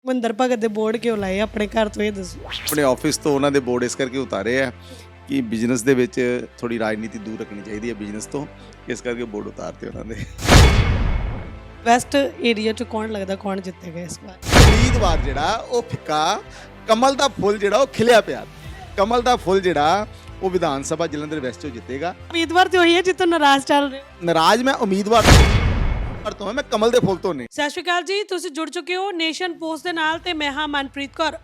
ਮਹਿੰਦਰ ਭਗਤ ਦੇ ਬੋਰਡ ਕਿਉਂ ਲਾਏ ਆਪਣੇ ਘਰ ਤੋਂ, ਇਹ ਦੱਸੋ। ਆਪਣੇ ਆਫਿਸ ਤੋਂ ਉਹਨਾਂ ਦੇ ਬੋਰਡ ਇਸ ਕਰਕੇ ਉਤਾਰੇ ਆ ਕਿ ਬਿਜ਼ਨਸ ਦੇ ਵਿੱਚ ਥੋੜੀ ਰਾਜਨੀਤੀ ਦੂਰ ਰੱਖਣੀ ਚਾਹੀਦੀ ਹੈ ਬਿਜ਼ਨਸ ਤੋਂ, ਇਸ ਕਰਕੇ ਬੋਰਡ ਉਤਾਰਤੇ ਉਹਨਾਂ ਦੇ। ਵੈਸਟ ਏਰੀਆ 'ਚ ਕੌਣ ਲੱਗਦਾ ਕੌਣ ਜਿੱਤੇਗਾ ਇਸ ਵਾਰ? ਉਮੀਦਵਾਰ ਜਿਹੜਾ ਉਹ ਫਿੱਕਾ, ਕਮਲ ਦਾ ਫੁੱਲ ਜਿਹੜਾ ਉਹ ਖਿਲਿਆ ਪਿਆ। ਕਮਲ ਦਾ ਫੁੱਲ ਜਿਹੜਾ ਉਹ ਵਿਧਾਨ ਸਭਾ ਜਲੰਧਰ ਵੈਸਟ 'ਚੋਂ ਜਿੱਤੇਗਾ। ਉਮੀਦਵਾਰ ਤੇ ਉਹੀ ਹੈ ਜਿੱਤੋਂ ਨਾਰਾਜ਼ ਚੱਲ ਰਹੇ। ਨਾਰਾਜ਼ ਮੈਂ ਉਮੀਦਵਾਰ ਤੋਂ ਹਾਂ, ਮੈਂ ਕਮਲ ਦੇ ਫੁੱਲ ਤੋਂ ਨਹੀਂ। ਸਤਿ ਸ਼੍ਰੀ ਅਕਾਲ ਜੀ, ਤੁਸੀਂ ਜੁੜ ਚੁੱਕੇ ਹੋ ਨੇਸ਼ਨ ਪੋਸਟ ਦੇ ਨਾਲ ਤੇ ਮੈਂ ਹਾਂ ਮਨਪ੍ਰੀਤ ਕੌਰ।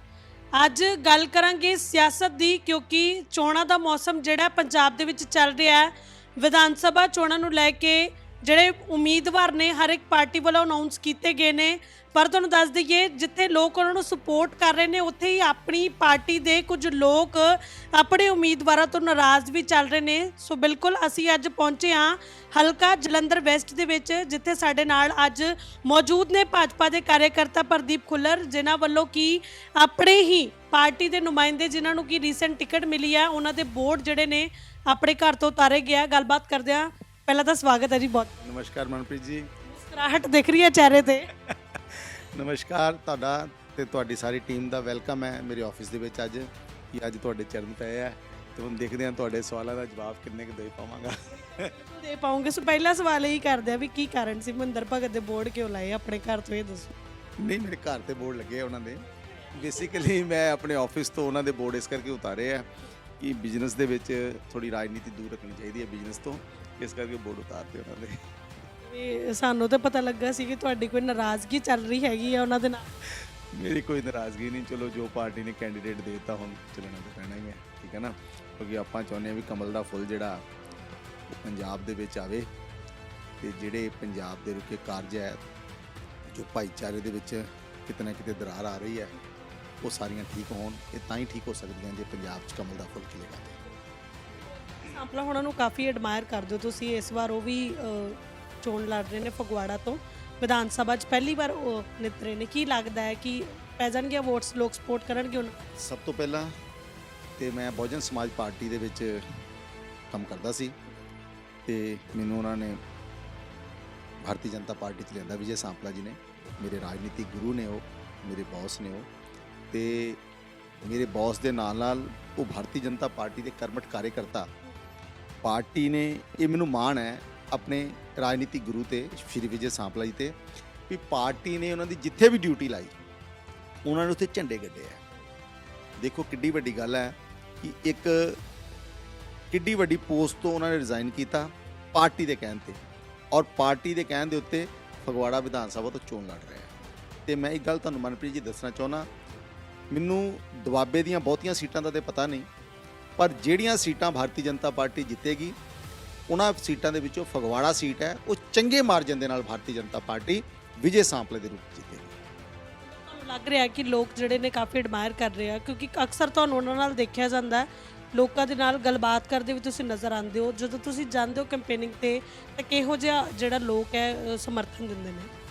ਅੱਜ ਗੱਲ ਕਰਾਂਗੇ ਸਿਆਸਤ ਦੀ, ਕਿਉਂਕਿ ਚੋਣਾਂ ਦਾ ਮੌਸਮ ਜਿਹੜਾ ਪੰਜਾਬ ਦੇ ਵਿੱਚ ਚੱਲ ਰਿਹਾ ਹੈ। ਵਿਧਾਨ ਸਭਾ ਚੋਣਾਂ ਨੂੰ ਲੈ ਕੇ ਜਿਹੜੇ ਉਮੀਦਵਾਰ ਨੇ ਹਰ ਇੱਕ ਪਾਰਟੀ ਵੱਲੋਂ ਅਨਾਉਂਸ ਕੀਤੇ ਗਏ ਨੇ, ਪਰ ਤੁਹਾਨੂੰ ਦੱਸ ਦਈਏ ਜਿੱਥੇ ਲੋਕ ਉਹਨਾਂ ਨੂੰ ਸਪੋਰਟ ਕਰ ਰਹੇ ਨੇ ਉੱਥੇ ਹੀ ਆਪਣੀ ਪਾਰਟੀ ਦੇ ਕੁਝ ਲੋਕ ਆਪਣੇ ਉਮੀਦਵਾਰਾਂ ਤੋਂ ਨਾਰਾਜ਼ ਵੀ ਚੱਲ ਰਹੇ ਨੇ। ਸੋ ਬਿਲਕੁਲ ਅਸੀਂ ਅੱਜ ਪਹੁੰਚੇ ਹਾਂ ਹਲਕਾ ਜਲੰਧਰ ਵੈਸਟ ਦੇ ਵਿੱਚ, ਜਿੱਥੇ ਸਾਡੇ ਨਾਲ ਅੱਜ ਮੌਜੂਦ ਨੇ ਭਾਜਪਾ ਦੇ ਕਾਰਜਕਰਤਾ ਪ੍ਰਦੀਪ ਖੁੱਲਰ, ਜਿਨ੍ਹਾਂ ਵੱਲੋਂ ਕਿ ਆਪਣੇ ਹੀ ਪਾਰਟੀ ਦੇ ਨੁਮਾਇੰਦੇ ਜਿਨ੍ਹਾਂ ਨੂੰ ਕਿ ਰੀਸੈਂਟ ਟਿਕਟ ਮਿਲੀ ਹੈ ਉਹਨਾਂ ਦੇ ਬੋਰਡ ਜਿਹੜੇ ਨੇ ਆਪਣੇ ਘਰ ਤੋਂ ਉਤਾਰੇ ਗਿਆ। ਗੱਲਬਾਤ ਕਰਦੇ ਹਾਂ। ਪਹਿਲਾਂ ਤਾਂ ਸਵਾਗਤ ਹੈ ਜੀ ਬਹੁਤ। ਨਮਸਕਾਰ ਮਨਪ੍ਰੀਤ ਜੀ। ਮੁਸਕਰਾਹਟ ਦਿਖ ਰਹੀ ਹੈ ਚਿਹਰੇ ਤੇ। ਨਮਸਕਾਰ, ਤੁਹਾਡਾ ਤੇ ਤੁਹਾਡੀ ਸਾਰੀ ਟੀਮ ਦਾ ਵੈਲਕਮ ਹੈ ਮੇਰੇ ਆਫਿਸ ਦੇ ਵਿੱਚ ਅੱਜ, ਕਿ ਅੱਜ ਤੁਹਾਡੇ ਚਰਨ ਪਏ ਆ ਤੇ ਹੁਣ ਦੇਖਦੇ ਹਾਂ ਤੁਹਾਡੇ ਸਵਾਲਾਂ ਦਾ ਜਵਾਬ ਕਿੰਨੇ ਕੁ ਦੇ ਪਾਵਾਂਗਾ। ਦੇ ਪਾਉਂਗੇ। ਸੋ ਪਹਿਲਾ ਸਵਾਲ ਇਹੀ ਕਰਦੇ ਆ ਵੀ ਕੀ ਕਾਰਨ ਸੀ ਮਹਿੰਦਰ ਭਗਤ ਦੇ ਬੋਰਡ ਕਿਉਂ ਲਾਏ ਆਪਣੇ ਘਰ ਤੋਂ, ਇਹ ਦੱਸੋ। ਨਹੀਂ, ਮੇਰੇ ਘਰ ਤੇ ਬੋਰਡ ਲੱਗੇ ਆ ਉਹਨਾਂ ਦੇ। ਬੇਸਿਕਲੀ ਮੈਂ ਆਪਣੇ ਆਫਿਸ ਤੋਂ ਉਹਨਾਂ ਦੇ ਬੋਰਡ ਇਸ ਕਰਕੇ ਉਤਾਰੇ ਆ ਕਿ ਬਿਜ਼ਨਸ ਦੇ ਵਿੱਚ ਥੋੜੀ ਰਾਜਨੀਤੀ ਦੂਰ ਰੱਖਣੀ ਚਾਹੀਦੀ ਹੈ ਬਿਜ਼ਨਸ ਤੋਂ, ਇਸ ਕਰਕੇ ਬੋਰਡ ਉਤਾਰਤੇ ਉਹਨਾਂ ਦੇ। ਵੀ ਸਾਨੂੰ ਤਾਂ ਪਤਾ ਲੱਗਾ ਸੀ ਕਿ ਤੁਹਾਡੀ ਕੋਈ ਨਾਰਾਜ਼ਗੀ ਚੱਲ ਰਹੀ ਹੈਗੀ ਆ ਉਹਨਾਂ ਦੇ ਨਾਲ। ਮੇਰੀ ਕੋਈ ਨਾਰਾਜ਼ਗੀ ਨਹੀਂ, ਚਲੋ ਜੋ ਪਾਰਟੀ ਨੇ ਕੈਂਡੀਡੇਟ ਦੇ ਦਿੱਤਾ ਹੁਣ ਚੱਲਣਾ ਤਾਂ ਪੈਣਾ ਹੀ ਹੈ, ਠੀਕ ਹੈ ਨਾ। ਕਿਉਂਕਿ ਆਪਾਂ ਚਾਹੁੰਦੇ ਹਾਂ ਵੀ ਕਮਲ ਦਾ ਫੁੱਲ ਜਿਹੜਾ ਉਹ ਪੰਜਾਬ ਦੇ ਵਿੱਚ ਆਵੇ ਤੇ ਜਿਹੜੇ ਪੰਜਾਬ ਦੇ ਰੁਕੇ ਕਾਰਜ ਹੈ, ਜੋ ਭਾਈਚਾਰੇ ਦੇ ਵਿੱਚ ਕਿਤੇ ਨਾ ਕਿਤੇ ਦਰਾਰ ਆ ਰਹੀ ਹੈ, ਉਹ ਸਾਰੀਆਂ ਠੀਕ ਹੋਣ। ਇਹ ਤਾਂ ਹੀ ਠੀਕ ਹੋ ਸਕਦੀਆਂ ਜੇ ਪੰਜਾਬ 'ਚ ਕਮਲ ਦਾ ਫੁੱਲ ਖਿਲੇਗਾ। ਸਾਂਪਲਾ ਹੋਣਾ ਨੂੰ ਕਾਫੀ ਐਡਮਾਇਰ ਕਰਦੇ ਹੋ ਤੁਸੀਂ। ਇਸ ਵਾਰ ਉਹ ਵੀ ਚੋਣ ਲੜ ਰਹੇ ਨੇ ਫਗਵਾੜਾ ਤੋਂ, ਵਿਧਾਨ ਸਭਾ 'ਚ ਪਹਿਲੀ ਵਾਰ ਉਹ ਨਿਤਰੇ ਨੇ। ਕੀ ਲੱਗਦਾ ਹੈ ਕਿ ਪੈ ਜਾਣਗੇ ਵੋਟਸ, ਲੋਕ ਸਪੋਰਟ ਕਰਨਗੇ ਉਹਨਾਂ? ਸਭ ਤੋਂ ਪਹਿਲਾਂ ਤੇ ਮੈਂ ਬਹੁਜਨ ਸਮਾਜ ਪਾਰਟੀ ਦੇ ਵਿੱਚ ਕੰਮ ਕਰਦਾ ਸੀ ਤੇ ਮੈਨੂੰ ਉਹਨਾਂ ਨੇ ਭਾਰਤੀ ਜਨਤਾ ਪਾਰਟੀ 'ਚ ਲਿਆਂਦਾ। ਵਿਜੇ ਸਾਂਪਲਾ ਜੀ ਨੇ ਮੇਰੇ ਰਾਜਨੀਤਿਕ ਗੁਰੂ ਨੇ, ਉਹ ਮੇਰੇ ਬੌਸ ਨੇ ਉਹ, ਤੇ ਮੇਰੇ ਬੌਸ ਦੇ ਨਾਲ ਨਾਲ ਉਹ ਭਾਰਤੀ ਜਨਤਾ ਪਾਰਟੀ ਦੇ ਕਰਮਠ ਕਾਰਜਕਰਤਾ। ਪਾਰਟੀ ਨੇ, ਇਹ ਮੈਨੂੰ ਮਾਣ ਹੈ ਆਪਣੇ ਰਾਜਨੀਤਿਕ ਗੁਰੂ ਤੇ ਸ਼੍ਰੀ ਵਿਜੇ ਸਾਂਪਲਾ ਜੀ ਤੇ, ਵੀ ਪਾਰਟੀ ਨੇ ਉਹਨਾਂ ਦੀ ਜਿੱਥੇ ਵੀ ਡਿਊਟੀ ਲਾਈ ਉਹਨਾਂ ਨੇ ਉੱਥੇ ਝੰਡੇ ਗੱਡੇ ਆ। ਦੇਖੋ ਕਿੱਡੀ ਵੱਡੀ ਗੱਲ ਹੈ ਕਿ ਇੱਕ ਕਿੱਡੀ ਵੱਡੀ ਪੋਸਟ ਤੋਂ ਉਹਨਾਂ ਨੇ ਰਿਜ਼ਾਈਨ ਕੀਤਾ ਪਾਰਟੀ ਦੇ ਕਹਿਣ ਤੇ, ਔਰ ਪਾਰਟੀ ਦੇ ਕਹਿਣ ਦੇ ਉੱਤੇ ਫਗਵਾੜਾ ਵਿਧਾਨ ਸਭਾ ਤੋਂ ਚੋਣ ਲੜ ਰਹੇ ਆ। ਤੇ ਮੈਂ ਇੱਕ ਗੱਲ ਤੁਹਾਨੂੰ ਮਨਪ੍ਰੀਤ ਜੀ ਦੱਸਣਾ ਚਾਹੁੰਦਾ, ਮੈਨੂੰ ਦੁਆਬੇ ਦੀਆਂ ਬਹੁਤੀਆਂ ਸੀਟਾਂ ਦਾ ਤੇ ਪਤਾ ਨਹੀਂ, ਪਰ ਜਿਹੜੀਆਂ ਸੀਟਾਂ ਭਾਰਤੀ ਜਨਤਾ ਪਾਰਟੀ ਜਿੱਤੇਗੀ ਉਹਨਾਂ ਸੀਟਾਂ ਦੇ ਵਿੱਚੋਂ ਫਗਵਾੜਾ ਸੀਟ ਹੈ, ਉਹ ਚੰਗੇ ਮਾਰਜਨ ਦੇ ਨਾਲ ਭਾਰਤੀ ਜਨਤਾ ਪਾਰਟੀ ਵਿਜੇ ਸਾਂਪਲੇ ਦੇ ਰੂਪ ਜਿੱਤੇਗੀ। ਤੁਹਾਨੂੰ ਲੱਗ ਰਿਹਾ ਕਿ ਲੋਕ ਜਿਹੜੇ ਨੇ ਕਾਫੀ ਐਡਮਾਇਰ ਕਰ ਰਹੇ ਆ, ਕਿਉਂਕਿ ਅਕਸਰ ਤੁਹਾਨੂੰ ਉਹਨਾਂ ਨਾਲ ਦੇਖਿਆ ਜਾਂਦਾ ਹੈ, ਲੋਕਾਂ ਦੇ ਨਾਲ ਗੱਲਬਾਤ ਕਰਦੇ ਵੀ ਤੁਸੀਂ ਨਜ਼ਰ ਆਉਂਦੇ ਹੋ। ਜਦੋਂ ਤੁਸੀਂ ਜਾਂਦੇ ਹੋ ਕੈਂਪੇਨਿੰਗ ਤੇ ਤਾਂ ਕਿਹੋ ਜਿਹਾ ਜਿਹੜਾ ਲੋਕ ਹੈ ਸਮਰਥਨ ਦਿੰਦੇ ਨੇ?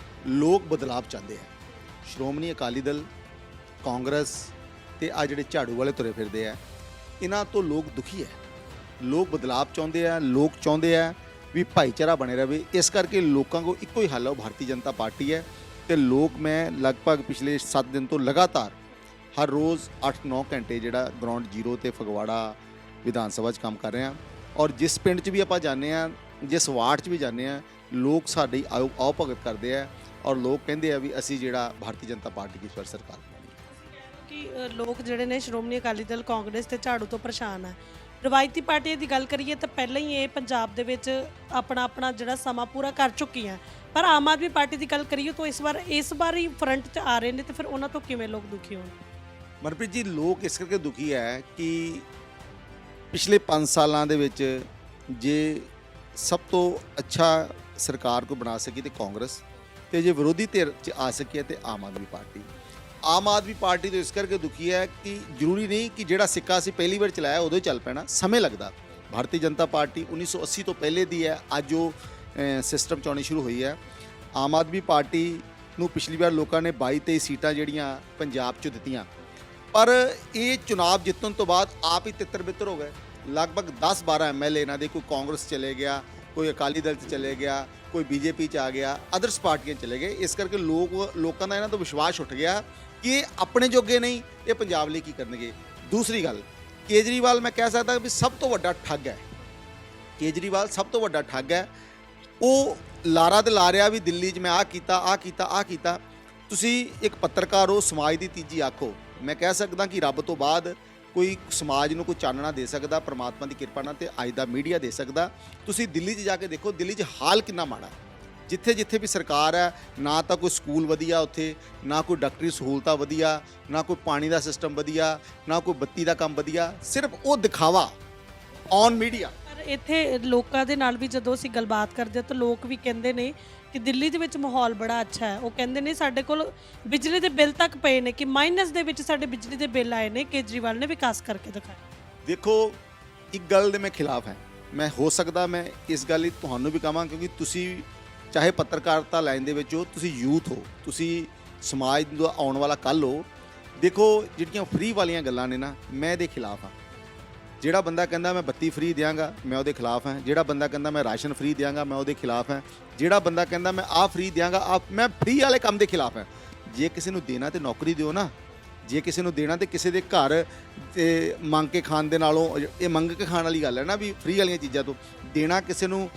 ਲੋਕ ਬਦਲਾਵ ਚਾਹੁੰਦੇ ਆ। ਸ਼੍ਰੋਮਣੀ ਅਕਾਲੀ ਦਲ, ਕਾਂਗਰਸ ਤੇ ਆ ਜਿਹੜੇ ਝਾੜੂ ਵਾਲੇ ਤੁਰੇ ਫਿਰਦੇ ਆ, ਇਹਨਾਂ ਤੋਂ ਲੋਕ ਦੁਖੀ ਹੈ। ਲੋਕ ਬਦਲਾਵ ਚਾਹੁੰਦੇ ਆ, ਲੋਕ ਚਾਹੁੰਦੇ ਆ ਵੀ ਭਾਈਚਾਰਾ ਬਣੇ ਰਹੇ। ਇਸ ਕਰਕੇ ਲੋਕਾਂ ਕੋਲ ਇੱਕੋ ਹੀ ਹੱਲ ਹੈ, ਉਹ ਭਾਰਤੀ ਜਨਤਾ ਪਾਰਟੀ ਹੈ। ਤੇ ਲੋਕ, ਮੈਂ ਲਗਭਗ ਪਿਛਲੇ 7 ਦਿਨ ਤੋਂ ਲਗਾਤਾਰ ਹਰ ਰੋਜ਼ 8-9 ਘੰਟੇ ਜਿਹੜਾ ਗਰਾਊਂਡ ਜ਼ੀਰੋ ਤੇ ਫਗਵਾੜਾ ਵਿਧਾਨ ਸਭਾ 'ਚ ਕੰਮ ਕਰ ਰਹੇ ਹਾਂ, ਔਰ ਜਿਸ ਪਿੰਡ 'ਚ ਵੀ ਆਪਾਂ ਜਾਂਦੇ ਹਾਂ, ਜਿਸ ਵਾਰਡ 'ਚ ਵੀ ਜਾਂਦੇ ਹਾਂ, ਲੋਕ ਸਾਡੀ ਆਓ ਭਗਤ ਕਰਦੇ ਆ, ਔਰ ਲੋਕ ਕਹਿੰਦੇ ਆ ਵੀ ਅਸੀਂ ਜਿਹੜਾ ਭਾਰਤੀ ਜਨਤਾ ਪਾਰਟੀ ਦੀ ਸਵਰ ਸਰਕਾਰ ਕਿ ਲੋਕ ਜਿਹੜੇ ਨੇ ਸ਼੍ਰੋਮਣੀ ਅਕਾਲੀ ਦਲ, ਕਾਂਗਰਸ ਤੇ ਝਾੜੂ ਤੋਂ ਪਰੇਸ਼ਾਨ ਹੈ। ਰਵਾਇਤੀ ਪਾਰਟੀਆਂ ਦੀ ਗੱਲ ਕਰੀਏ ਤਾਂ ਪਹਿਲਾਂ ਹੀ ਇਹ ਪੰਜਾਬ ਦੇ ਵਿੱਚ ਆਪਣਾ ਜਿਹੜਾ ਸਮਾਂ ਪੂਰਾ ਕਰ ਚੁੱਕੀਆਂ, ਪਰ ਆਮ ਆਦਮੀ ਪਾਰਟੀ ਦੀ ਗੱਲ ਕਰੀਏ ਤਾਂ ਇਸ ਵਾਰ ਹੀ ਫਰੰਟ 'ਚ ਆ ਰਹੇ ਨੇ, ਤੇ ਫਿਰ ਉਹਨਾਂ ਤੋਂ ਕਿਵੇਂ ਲੋਕ ਦੁਖੀ ਹੋਣ? ਮਨਪ੍ਰੀਤ ਜੀ, ਲੋਕ ਇਸ ਕਰਕੇ ਦੁਖੀ ਹੈ ਕਿ ਪਿਛਲੇ 5 ਸਾਲਾਂ ਦੇ ਵਿੱਚ ਜੇ ਸਭ ਤੋਂ ਅੱਛਾ ਸਰਕਾਰ ਕੋ ਬਣਾ ਸਕੀ ਤੇ ਕਾਂਗਰਸ, ਤੇ ਜੇ ਵਿਰੋਧੀ ਧਿਰ 'ਚ ਆ ਸਕੀ ਤੇ ਆਮ ਆਦਮੀ ਪਾਰਟੀ। ਆਮ ਆਦਮੀ ਪਾਰਟੀ ਤੋਂ ਇਸ ਕਰਕੇ ਦੁਖੀ ਹੈ ਕਿ ਜ਼ਰੂਰੀ ਨਹੀਂ ਕਿ ਜਿਹੜਾ ਸਿੱਕਾ ਅਸੀਂ ਪਹਿਲੀ ਵਾਰ ਚਲਾਇਆ ਉਦੋਂ ਹੀ ਚੱਲ ਪੈਣਾ, ਸਮੇਂ ਲੱਗਦਾ। ਭਾਰਤੀ ਜਨਤਾ ਪਾਰਟੀ 1980 ਤੋਂ ਪਹਿਲੇ ਦੀ ਹੈ, ਅੱਜ ਉਹ ਸਿਸਟਮ 'ਚ ਆਉਣੀ ਸ਼ੁਰੂ ਹੋਈ ਹੈ। ਆਮ ਆਦਮੀ ਪਾਰਟੀ ਨੂੰ ਪਿਛਲੀ ਵਾਰ ਲੋਕਾਂ ਨੇ 22-23 ਸੀਟਾਂ ਜਿਹੜੀਆਂ ਪੰਜਾਬ 'ਚ ਦਿੱਤੀਆਂ, ਪਰ ਇਹ ਚੁਣਾਵ ਜਿੱਤਣ ਤੋਂ ਬਾਅਦ ਆਪ ਹੀ ਤਿੱਤਰ ਬਿੱਤਰ ਹੋ ਗਏ। ਲਗਭਗ 10-12 MLA ਇਹਨਾਂ ਦੇ, ਕੋਈ ਕਾਂਗਰਸ ਚਲੇ ਗਿਆ, ਕੋਈ ਅਕਾਲੀ ਦਲ 'ਚ ਚਲੇ ਗਿਆ, ਕੋਈ BJP 'ਚ ਆ ਗਿਆ, ਅਦਰਸ ਪਾਰਟੀਆਂ ਚਲੇ ਗਏ। ਇਸ ਕਰਕੇ ਲੋਕਾਂ ਦਾ ਇਹਨਾਂ ਤੋਂ ਵਿਸ਼ਵਾਸ ਉੱਠ ਗਿਆ ਕਿ ਇਹ ਆਪਣੇ ਜੋਗੇ ਨਹੀਂ, ਇਹ ਪੰਜਾਬ ਲਈ ਕੀ ਕਰਨਗੇ। ਦੂਸਰੀ ਗੱਲ, ਕੇਜਰੀਵਾਲ ਮੈਂ ਕਹਿ ਸਕਦਾ ਵੀ ਸਭ ਤੋਂ ਵੱਡਾ ਠੱਗ ਹੈ। ਕੇਜਰੀਵਾਲ ਸਭ ਤੋਂ ਵੱਡਾ ਠੱਗ ਹੈ। ਉਹ ਲਾਰਾ ਤੇ ਲਾ ਰਿਹਾ ਵੀ ਦਿੱਲੀ 'ਚ ਮੈਂ ਆਹ ਕੀਤਾ, ਆਹ ਕੀਤਾ, ਆਹ ਕੀਤਾ। ਤੁਸੀਂ ਇੱਕ ਪੱਤਰਕਾਰ ਹੋ, ਸਮਾਜ ਦੀ ਤੀਜੀ ਅੱਖ ਹੋ। ਮੈਂ ਕਹਿ ਸਕਦਾ ਕਿ ਰੱਬ ਤੋਂ ਬਾਅਦ ਕੋਈ ਸਮਾਜ ਨੂੰ ਕੋਈ ਚਾਨਣਾ ਦੇ ਸਕਦਾ, ਪਰਮਾਤਮਾ ਦੀ ਕਿਰਪਾ ਨਾਲ, ਤੇ ਅੱਜ ਦਾ ਮੀਡੀਆ ਦੇ ਸਕਦਾ। ਤੁਸੀਂ ਦਿੱਲੀ 'ਚ ਜਾ ਕੇ ਦੇਖੋ, ਦਿੱਲੀ 'ਚ ਹਾਲ ਕਿੰਨਾ ਮਾੜਾ। ਜਿੱਥੇ ਜਿੱਥੇ ਵੀ ਸਰਕਾਰ ਹੈ, ਨਾ ਤਾਂ ਕੋਈ ਸਕੂਲ ਵਧੀਆ ਉੱਥੇ, ਨਾ ਕੋਈ ਡਾਕਟਰੀ ਸਹੂਲਤਾਂ ਵਧੀਆ, ਨਾ ਕੋਈ ਪਾਣੀ ਦਾ ਸਿਸਟਮ ਵਧੀਆ, ਨਾ ਕੋਈ ਬੱਤੀ ਦਾ ਕੰਮ ਵਧੀਆ। ਸਿਰਫ ਉਹ ਦਿਖਾਵਾ ਔਨ ਮੀਡੀਆ। ਪਰ ਇੱਥੇ ਲੋਕਾਂ ਦੇ ਨਾਲ ਵੀ ਜਦੋਂ ਅਸੀਂ ਗੱਲਬਾਤ ਕਰਦੇ ਹਾਂ ਤਾਂ ਲੋਕ ਵੀ ਕਹਿੰਦੇ ਨੇ ਕਿ ਦਿੱਲੀ ਦੇ ਵਿੱਚ ਮਾਹੌਲ ਬੜਾ ਅੱਛਾ ਹੈ। ਉਹ ਕਹਿੰਦੇ ਨੇ ਸਾਡੇ ਕੋਲ ਬਿਜਲੀ ਦੇ ਬਿੱਲ ਤੱਕ ਪਏ ਨੇ ਕਿ ਮਾਈਨਸ ਦੇ ਵਿੱਚ ਸਾਡੇ ਬਿਜਲੀ ਦੇ ਬਿੱਲ ਆਏ ਨੇ, ਕੇਜਰੀਵਾਲ ਨੇ ਵਿਕਾਸ ਕਰਕੇ ਦਿਖਾਇਆ। ਦੇਖੋ, ਇੱਕ ਗੱਲ ਦੇ ਮੈਂ ਖਿਲਾਫ ਹਾਂ। ਮੈਂ ਹੋ ਸਕਦਾ ਮੈਂ ਇਸ ਗੱਲ ਲਈ ਤੁਹਾਨੂੰ ਵੀ ਕਹਾਂ, ਕਿਉਂਕਿ ਤੁਸੀਂ ਚਾਹੇ ਪੱਤਰਕਾਰਤਾ ਲਾਈਨ ਦੇ ਵਿੱਚ ਹੋ, ਤੁਸੀਂ ਯੂਥ ਹੋ, ਤੁਸੀਂ ਸਮਾਜ ਦਾ ਆਉਣ ਵਾਲਾ ਕੱਲ੍ਹ ਹੋ। ਦੇਖੋ, ਜਿਹੜੀਆਂ ਫ੍ਰੀ ਵਾਲੀਆਂ ਗੱਲਾਂ ਨੇ ਨਾ, ਮੈਂ ਇਹਦੇ ਖਿਲਾਫ ਹਾਂ। ਜਿਹੜਾ ਬੰਦਾ ਕਹਿੰਦਾ ਮੈਂ ਬੱਤੀ ਫ੍ਰੀ ਦਿਆਂਗਾ, ਮੈਂ ਉਹਦੇ ਖਿਲਾਫ ਹਾਂ। ਜਿਹੜਾ ਬੰਦਾ ਕਹਿੰਦਾ ਮੈਂ ਰਾਸ਼ਨ ਫ੍ਰੀ ਦਿਆਂਗਾ, ਮੈਂ ਉਹਦੇ ਖਿਲਾਫ ਹਾਂ। ਜਿਹੜਾ ਬੰਦਾ ਕਹਿੰਦਾ ਮੈਂ ਆਹ ਫ੍ਰੀ ਦਿਆਂਗਾ, ਮੈਂ ਫ੍ਰੀ ਵਾਲੇ ਕੰਮ ਦੇ ਖਿਲਾਫ ਹਾਂ। ਜੇ ਕਿਸੇ ਨੂੰ ਦੇਣਾ ਤੇ ਨੌਕਰੀ ਦਿਓ ਨਾ। ਜੇ ਕਿਸੇ ਨੂੰ ਦੇਣਾ ਤੇ ਕਿਸੇ ਦੇ ਘਰ ਤੇ ਮੰਗ ਕੇ ਖਾਣ ਦੇ ਨਾਲੋਂ, ਇਹ ਮੰਗ ਕੇ ਖਾਣ ਵਾਲੀ ਗੱਲ ਹੈ ਨਾ, ਵੀ ਫ੍ਰੀ ਵਾਲੀਆਂ ਚੀਜ਼ਾਂ ਤੋਂ ਦੇਣਾ। ਕਿਸੇ ਨੂੰ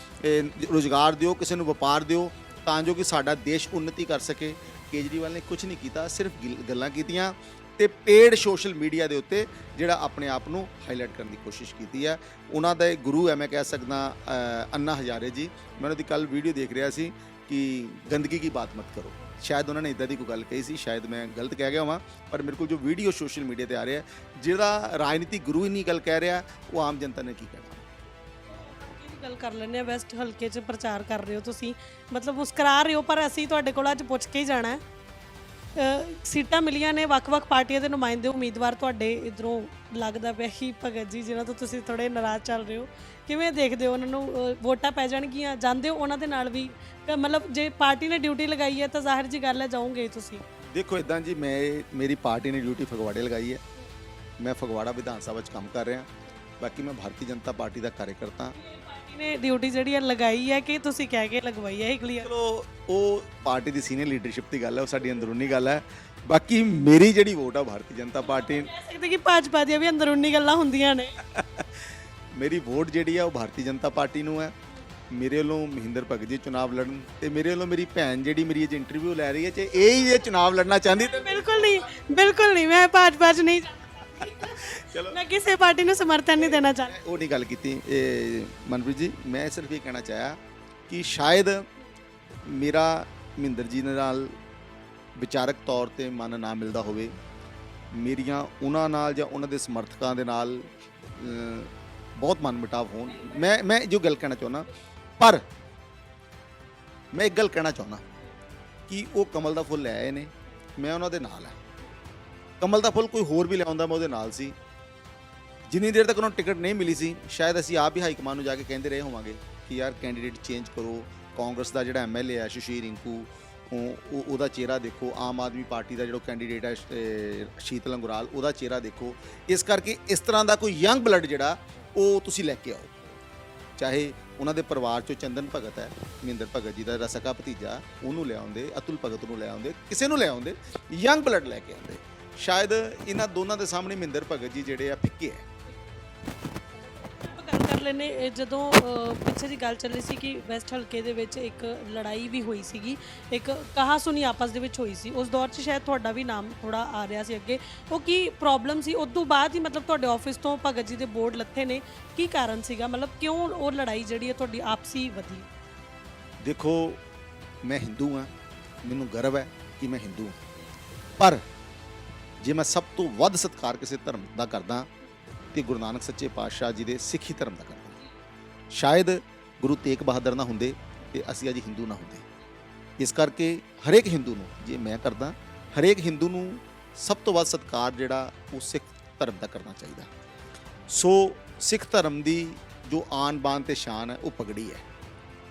ਰੁਜ਼ਗਾਰ ਦਿਓ, ਕਿਸੇ ਨੂੰ ਵਪਾਰ ਦਿਓ, ਤਾਂ ਜੋ ਕਿ ਸਾਡਾ ਦੇਸ਼ ਉੱਨਤੀ ਕਰ ਸਕੇ। ਕੇਜਰੀਵਾਲ ਨੇ ਕੁਝ ਨਹੀਂ ਕੀਤਾ, ਸਿਰਫ ਗੱਲਾਂ ਕੀਤੀਆਂ ਤੇ ਪੇਡ ਸੋਸ਼ਲ ਮੀਡੀਆ ਦੇ ਉੱਤੇ ਜਿਹੜਾ ਆਪਣੇ ਆਪ ਨੂੰ ਹਾਈਲਾਈਟ ਕਰਨ ਦੀ ਕੋਸ਼ਿਸ਼ ਕੀਤੀ ਹੈ। ਉਹਨਾਂ ਦਾ ਗੁਰੂ ਹੈ, ਮੈਂ ਕਹਿ ਸਕਦਾ, ਅੰਨਾ ਹਜ਼ਾਰੇ ਜੀ। ਮੈਂ ਉਹਨਾਂ ਦੀ ਕੱਲ੍ਹ ਵੀਡੀਓ ਦੇਖ ਰਿਹਾ ਸੀ ਕਿ ਗੰਦਗੀ ਕੀ ਬਾਤ ਮਤ ਕਰੋ। ਸ਼ਾਇਦ ਉਹਨਾਂ ਨੇ ਇੱਦਾਂ ਦੀ ਕੋਈ ਗੱਲ ਕਹੀ ਸੀ, ਸ਼ਾਇਦ ਮੈਂ ਗਲਤ ਕਹਿ ਗਿਆ ਹਾਂ, ਪਰ ਮੇਰੇ ਕੋਲ ਜੋ ਵੀਡੀਓ ਸੋਸ਼ਲ ਮੀਡੀਆ ਤੇ ਆ ਰਿਹਾ, ਜਿਹੜਾ ਰਾਜਨੀਤਿਕ ਗੁਰੂ ਹੀ ਨਹੀਂ ਗੱਲ ਕਹਿ ਰਿਹਾ, ਉਹ ਆਮ ਜਨਤਾ ਨੇ ਕੀ ਕਹਿਣਾ। ਗੱਲ ਕਰ ਲੈਂਦੇ ਆ, ਵੈਸਟ ਹਲਕੇ 'ਚ ਪ੍ਰਚਾਰ ਕਰ ਰਹੇ ਹੋ ਤੁਸੀਂ, ਮਤਲਬ ਮੁਸਕਰਾ ਰਹੇ ਹੋ, ਪਰ ਅਸੀਂ ਤੁਹਾਡੇ ਕੋਲ ਅੱਜ ਪੁੱਛ ਕੇ ਹੀ ਜਾਣਾ ਹੈ। ਸੀਟਾਂ ਮਿਲੀਆਂ ਨੇ, ਵੱਖ-ਵੱਖ ਪਾਰਟੀਆਂ ਦੇ ਨੁਮਾਇੰਦੇ ਉਮੀਦਵਾਰ ਤੁਹਾਡੇ ਇੱਧਰੋਂ ਲੱਗਦਾ ਪਿਆ ਕਿ ਭਗਤ ਜੀ ਜਿਹਨਾਂ ਤੋਂ ਤੁਸੀਂ ਥੋੜ੍ਹੇ ਨਾਰਾਜ਼ ਚੱਲ ਰਹੇ ਹੋ, ਕਿਵੇਂ ਦੇਖਦੇ ਹੋ ਉਹਨਾਂ ਨੂੰ? ਵੋਟਾਂ ਪੈ ਜਾਣਗੀਆਂ, ਜਾਂਦੇ ਹੋ ਉਹਨਾਂ ਦੇ ਨਾਲ ਵੀ? ਮਤਲਬ ਜੇ ਪਾਰਟੀ ਨੇ ਡਿਊਟੀ ਲਗਾਈ ਹੈ ਤਾਂ ਜ਼ਾਹਿਰ ਜੀ ਗੱਲ ਹੈ ਜਾਓਗੇ ਤੁਸੀਂ। ਦੇਖੋ ਇੱਦਾਂ ਜੀ, ਮੇਰੀ ਪਾਰਟੀ ਨੇ ਡਿਊਟੀ ਫਗਵਾੜੇ ਲਗਾਈ ਹੈ। ਮੈਂ ਫਗਵਾੜਾ ਵਿਧਾਨ ਸਭਾ 'ਚ ਕੰਮ ਕਰ ਰਿਹਾ। ਬਾਕੀ ਮੈਂ ਭਾਰਤੀ ਜਨਤਾ ਪਾਰਟੀ ਦਾ ਕਾਰਜਕਰਤਾ। ਪਾਰਟੀ ਨੇ ਡਿਊਟੀ ਜਿਹੜੀ ਹੈ ਲਗਾਈ ਹੈ ਕਿ ਤੁਸੀਂ ਕਹਿ ਕੇ ਲਗਵਾਈ ਹੈ, ਇਹ ਕਲੀਅਰ? ਚਲੋ, ਉਹ ਪਾਰਟੀ ਦੀ ਸੀਨੀਅਰ ਲੀਡਰਸ਼ਿਪ ਦੀ ਗੱਲ ਹੈ, ਉਹ ਸਾਡੀ ਅੰਦਰੂਨੀ ਗੱਲ ਹੈ। ਬਾਕੀ ਮੇਰੀ ਜਿਹੜੀ ਵੋਟ ਆ ਭਾਰਤੀ ਜਨਤਾ ਪਾਰਟੀ। ਕਹਿ ਸਕਦੇ ਕਿ ਭਾਜਪਾ ਦੀਆਂ ਵੀ ਅੰਦਰੂਨੀ ਗੱਲਾਂ ਹੁੰਦੀਆਂ ਨੇ। ਮੇਰੀ ਵੋਟ ਜਿਹੜੀ ਆ ਉਹ ਭਾਰਤੀ ਜਨਤਾ ਪਾਰਟੀ ਨੂੰ ਹੈ। ਮੇਰੇ ਵੱਲੋਂ ਮਹਿੰਦਰ ਭਗਤ ਜੀ ਚੁਣਾਵ ਲੜਨ, ਤੇ ਮੇਰੇ ਵੱਲੋਂ ਮੇਰੀ ਭੈਣ ਜਿਹੜੀ ਮੇਰੀ ਅੱਜ ਇੰਟਰਵਿਊ ਲੈ ਰਹੀ ਹੈ, ਜੇ ਇਹ ਚੁਣਾਵ ਲੜਨਾ ਚਾਹੁੰਦੀ ਤਾਂ ਬਿਲਕੁਲ ਨਹੀਂ, ਬਿਲਕੁਲ ਨਹੀਂ, ਮੈਂ ਭਾਜਪਾ 'ਚ ਨਹੀਂ। ਚਲੋ, ਮੈਂ ਕਿਸੇ ਪਾਰਟੀ ਨੂੰ ਸਮਰਥਨ ਨਹੀਂ ਦੇਣਾ ਚਾਹੁੰਦੀ। ਉਹ ਨਹੀਂ ਗੱਲ ਕੀਤੀ ਮਨਪ੍ਰੀਤ ਜੀ। ਮੈਂ ਸਿਰਫ ਇਹ ਕਹਿਣਾ ਚਾਹਿਆ ਕਿ ਸ਼ਾਇਦ ਮੇਰਾ ਮਹਿੰਦਰ ਜੀ ਨਾਲ ਵਿਚਾਰਕ ਤੌਰ ਤੇ ਮਨ ਨਾ ਮਿਲਦਾ ਹੋਵੇ, ਮੇਰੀਆਂ ਉਹਨਾਂ ਨਾਲ ਜਾਂ ਉਹਨਾਂ ਦੇ ਸਮਰਥਕਾਂ ਦੇ ਨਾਲ ਬਹੁਤ ਮਨਮੁਟਾਵ ਹੋਣ। ਮੈਂ ਜੋ ਗੱਲ ਕਹਿਣਾ ਚਾਹੁੰਦਾ, ਪਰ ਮੈਂ ਇੱਕ ਗੱਲ ਕਹਿਣਾ ਚਾਹੁੰਦਾ ਕਿ ਉਹ ਕਮਲ ਦਾ ਫੁੱਲ ਲੈ ਆਏ ਨੇ, ਮੈਂ ਉਹਨਾਂ ਦੇ ਨਾਲ ਹਾਂ। ਕਮਲ ਦਾ ਫੁੱਲ ਕੋਈ ਹੋਰ ਵੀ ਲਿਆਉਂਦਾ, ਮੈਂ ਉਹਦੇ ਨਾਲ ਸੀ। ਜਿੰਨੀ ਦੇਰ ਤੱਕ ਉਹਨਾਂ ਨੂੰ ਟਿਕਟ ਨਹੀਂ ਮਿਲੀ ਸੀ, ਸ਼ਾਇਦ ਅਸੀਂ ਆਪ ਹੀ ਹਾਈ ਕਮਾਨ ਨੂੰ ਜਾ ਕੇ ਕਹਿੰਦੇ ਰਹੇ ਹੋਵਾਂਗੇ ਕਿ ਯਾਰ ਕੈਂਡੀਡੇਟ ਚੇਂਜ ਕਰੋ। ਕਾਂਗਰਸ ਦਾ ਜਿਹੜਾ MLA ਹੈ ਸ਼ਸ਼ੀਰ ਰਿੰਕੂ, ਉਹਦਾ ਚਿਹਰਾ ਦੇਖੋ। ਆਮ ਆਦਮੀ ਪਾਰਟੀ ਦਾ ਜਿਹੜਾ ਕੈਂਡੀਡੇਟ ਹੈ ਸ਼ੀਤਲ ਅੰਗੁਰਾਲ, ਉਹਦਾ ਚਿਹਰਾ ਦੇਖੋ। ਇਸ ਕਰਕੇ ਇਸ ਤਰ੍ਹਾਂ ਦਾ ਕੋਈ ਯੰਗ ਬਲੱਡ ਜਿਹੜਾ ਉਹ ਤੁਸੀਂ ਲੈ ਕੇ ਆਓ। ਚਾਹੇ ਉਹਨਾਂ ਦੇ ਪਰਿਵਾਰ 'ਚੋਂ ਚੰਦਨ ਭਗਤ ਹੈ, ਮਹਿੰਦਰ ਭਗਤ ਜੀ ਦਾ ਜਿਹੜਾ ਸਕਾ ਭਤੀਜਾ, ਉਹਨੂੰ ਲੈ ਆਉਂਦੇ, ਅਤੁਲ ਭਗਤ ਨੂੰ ਲੈ ਆਉਂਦੇ, ਕਿਸੇ ਨੂੰ ਲੈ ਆਉਂਦੇ, ਯੰਗ ਬਲੱਡ ਲੈ ਕੇ ਆਉਂਦੇ। ਸ਼ਾਇਦ ਇਹਨਾਂ ਦੋਨਾਂ ਦੇ ਸਾਹਮਣੇ ਮਹਿੰਦਰ ਭਗਤ ਜੀ ਜਿਹੜੇ ਆ ਫਿੱਕੇ ਹੈ। ਗੱਲ ਕਰ ਲੈਨੇ, ਜਦੋਂ ਪਿੱਛੇ ਦੀ ਗੱਲ ਚੱਲੀ ਸੀ ਕਿ ਵੈਸਟ ਹਲਕੇ ਦੇ ਵਿੱਚ ਇੱਕ ਲੜਾਈ ਵੀ ਹੋਈ ਸੀਗੀ, ਇੱਕ ਕਹਾ-ਸੁਣੀ ਆਪਸ ਦੇ ਵਿੱਚ ਹੋਈ ਸੀ, ਉਸ ਦੌਰ 'ਚ ਸ਼ਾਇਦ ਤੁਹਾਡਾ ਵੀ ਨਾਮ ਥੋੜਾ ਆ ਰਿਹਾ ਸੀ ਅੱਗੇ। ਉਹ ਕੀ ਪ੍ਰੋਬਲਮ ਸੀ? ਉਸ ਤੋਂ ਬਾਅਦ ਹੀ ਮਤਲਬ ਤੁਹਾਡੇ ਆਫਿਸ ਤੋਂ ਭਗਤ ਜੀ ਦੇ ਬੋਰਡ ਲੱਥੇ ਨੇ, ਕੀ ਕਾਰਨ ਸੀਗਾ? ਮਤਲਬ ਕਿਉਂ ਉਹ ਲੜਾਈ ਜਿਹੜੀ ਹੈ ਤੁਹਾਡੀ ਆਪਸੀ ਵਧੀ? ਦੇਖੋ, ਮੈਂ ਹਿੰਦੂ ਹਾਂ, ਮੈਨੂੰ ਗਰਵ ਹੈ ਕਿ ਮੈਂ ਹਿੰਦੂ ਹਾਂ, ਪਰ ਜੇ ਮੈਂ ਸਭ ਤੋਂ ਵੱਧ ਸਤਿਕਾਰ ਕਿਸੇ ਧਰਮ ਦਾ ਕਰਦਾ ਤੇ ਗੁਰੂ ਨਾਨਕ ਸੱਚੇ ਪਾਤਸ਼ਾਹ ਜੀ ਦੇ ਸਿੱਖੀ ਧਰਮ ਦਾ ਕਰਦਾ। ਸ਼ਾਇਦ ਗੁਰੂ ਤੇਗ ਬਹਾਦਰ ਨਾ ਹੁੰਦੇ ਤੇ ਅਸੀਂ ਅੱਜ ਹਿੰਦੂ ਨਾ ਹੁੰਦੇ। ਇਸ ਕਰਕੇ ਹਰੇਕ ਹਿੰਦੂ ਨੂੰ, ਜੇ ਮੈਂ ਕਰਦਾ, ਹਰੇਕ ਹਿੰਦੂ ਨੂੰ ਸਭ ਤੋਂ ਵੱਧ ਸਤਿਕਾਰ ਜਿਹੜਾ ਉਹ ਸਿੱਖ ਧਰਮ ਦਾ ਕਰਨਾ ਚਾਹੀਦਾ। ਸੋ ਸਿੱਖ ਧਰਮ ਦੀ ਜੋ ਆਨ ਬਾਨ ਤੇ ਸ਼ਾਨ ਹੈ ਉਹ ਪਗੜੀ ਹੈ।